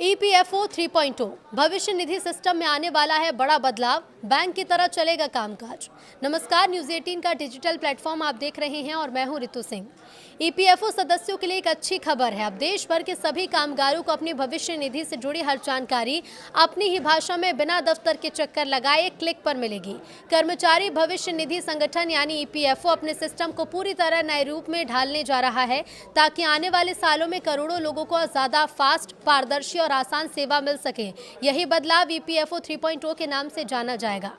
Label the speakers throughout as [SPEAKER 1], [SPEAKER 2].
[SPEAKER 1] EPFO 3.0 भविष्य निधि system में आने वाला है बड़ा बदलाव, बैंक की तरह चलेगा कामकाज। नमस्कार, न्यूज 18 का डिजिटल प्लेटफॉर्म आप देख रहे हैं और मैं हूं रितु सिंह। ईपीएफओ सदस्यों के लिए एक अच्छी खबर है। अब देश भर के सभी कामगारों को अपनी भविष्य निधि से जुड़ी हर जानकारी अपनी ही भाषा में बिना दफ्तर के चक्कर लगाए क्लिक पर मिलेगी। कर्मचारी भविष्य निधि संगठन यानी ईपीएफओ अपने सिस्टम को पूरी तरह नए रूप में ढालने जा रहा है ताकि आने वाले सालों में करोड़ों लोगों को ज्यादा फास्ट, पारदर्शी और आसान सेवा मिल सके। यही बदलाव ईपीएफओ 3.0 के नाम से जाना जाएगा।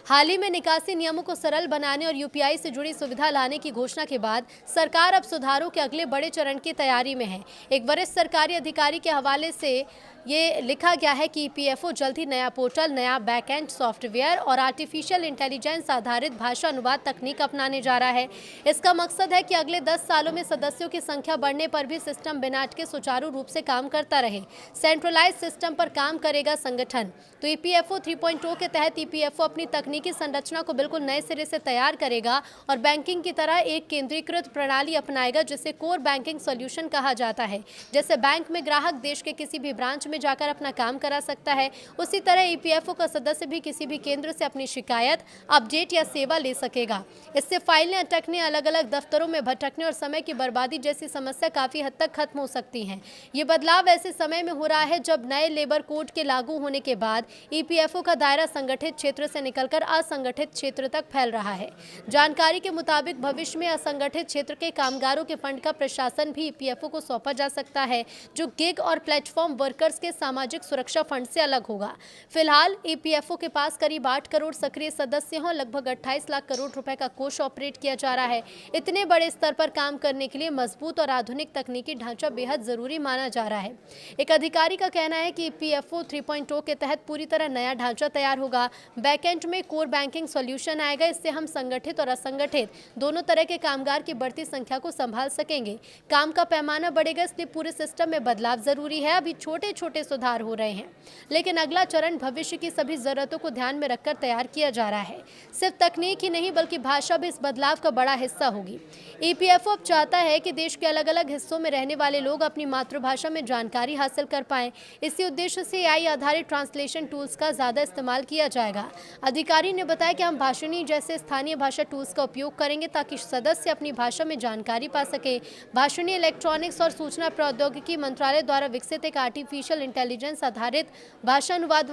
[SPEAKER 1] हाल ही में निकासी नियमों को सरल बनाने और यूपीआई से जुड़ी सुविधा लाने की घोषणा के बाद सरकार अब सुधारों के अगले बड़े चरण की तैयारी में है। एक वरिष्ठ सरकारी अधिकारी के हवाले से ये लिखा गया है कि ईपीएफओ जल्द ही नया पोर्टल, नया बैकएंड सॉफ्टवेयर और आर्टिफिशियल इंटेलिजेंस आधारित भाषा अनुवाद तकनीक अपनाने जा रहा है। इसका मकसद है कि अगले 10 सालों में सदस्यों की संख्या बढ़ने पर भी सिस्टम बिना अटके सुचारू रूप से काम करता रहे। सेंट्रलाइज सिस्टम पर काम करेगा संगठन। तो ईपीएफओ 3.0 के तहत ईपीएफओ अपनी तकनीकी संरचना को बिल्कुल नए सिरे से तैयार करेगा और बैंकिंग की तरह एक केंद्रीकृत प्रणाली अपनाएगा जिसे कोर बैंकिंग सॉल्यूशन कहा जाता है। जैसे बैंक में ग्राहक देश के किसी भी ब्रांच में जाकर अपना काम करा सकता है, उसी तरह ईपीएफओ का सदस्य भी किसी भी केंद्र से अपनी शिकायत, अपडेट या सेवा ले सकेगा। इससे फाइलें अटकने, अलग अलग दफ्तरों में भटकने और समय की बर्बादी जैसी समस्या काफी हद तक खत्म हो सकती है। ये बदलाव ऐसे समय में हो रहा है जब नए लेबर कोड के लागू होने के बाद ईपीएफओ का दायरा संगठित क्षेत्र से निकलकर असंगठित क्षेत्र तक फैल रहा है। जानकारी के मुताबिक भविष्य में असंगठित क्षेत्र के कामगारों के फंड का प्रशासन भी ईपीएफओ को सौंपा जा सकता है, जो गिग और प्लेटफॉर्म वर्कर्स के सामाजिक सुरक्षा फंड से अलग होगा। फिलहाल ईपीएफओ के पास करीब 8 करोड़ सक्रिय सदस्य हैं और लगभग 28 लाख करोड़ रुपए का कोष ऑपरेट किया जा रहा है। इतने बड़े स्तर पर काम करने के लिए मजबूत और आधुनिक तकनीकी ढांचा बेहद जरूरी माना जा रहा है। एक अधिकारी का कहना है कि ईपीएफओ 3.0 के तहत पूरी तरह नया ढांचा तैयार होगा। बैकएंड में कोर बैंकिंग सॉल्यूशन आएगा। इससे हम संगठित और असंगठित दोनों तरह के कामगार की बढ़ती संख्या को संभाल सकेंगे। काम का पैमाना बढ़ेगा, इसलिए पूरे सिस्टम में बदलाव जरूरी है। अभी छोटे छोटे सुधार हो रहे हैं, लेकिन अगला चरण भविष्य की सभी जरूरतों को ध्यान में रखकर तैयार किया जा रहा है। सिर्फ तकनीक ही नहीं बल्कि भाषा भी इस बदलाव का बड़ा हिस्सा होगी। ईपीएफओ अब चाहता है कि देश के अलग अलग हिस्सों में रहने वाले लोग अपनी मातृभाषा में जानकारी हासिल कर पाएं। इसी उद्देश्य से एआई आधारित ट्रांसलेशन टूल्स का ज्यादा इस्तेमाल किया जाएगा। अधिकारी ने बताया कि हम भाषिणी जैसे स्थानीय भाषा टूल्स का उपयोग करेंगे ताकि सदस्य अपनी भाषा में जानकारी पा सके। भाषिणी इलेक्ट्रॉनिक्स और सूचना प्रौद्योगिकी मंत्रालय द्वारा विकसित एक आर्टिफिशियल इंटेलिजेंस आधारित भाषा अनुवाद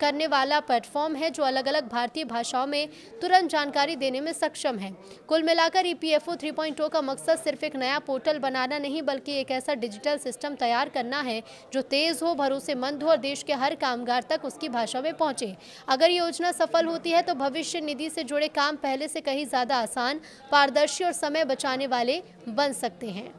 [SPEAKER 1] करने वाला प्लेटफॉर्म है जो अलग अलग भारतीय भाषाओं में तुरंत जानकारी देने में सक्षम है। कुल मिलाकर ईपीएफओ 3.0 का मकसद सिर्फ एक नया पोर्टल बनाना नहीं बल्कि एक ऐसा डिजिटल सिस्टम तैयार करना है जो तेज हो, भरोसेमंद हो और देश के हर कामगार तक उसकी भाषा में पहुंचे। अगर ये योजना सफल होती है तो भविष्य निधि से जुड़े काम पहले से कहीं ज्यादा आसान, पारदर्शी और समय बचाने वाले बन सकते हैं।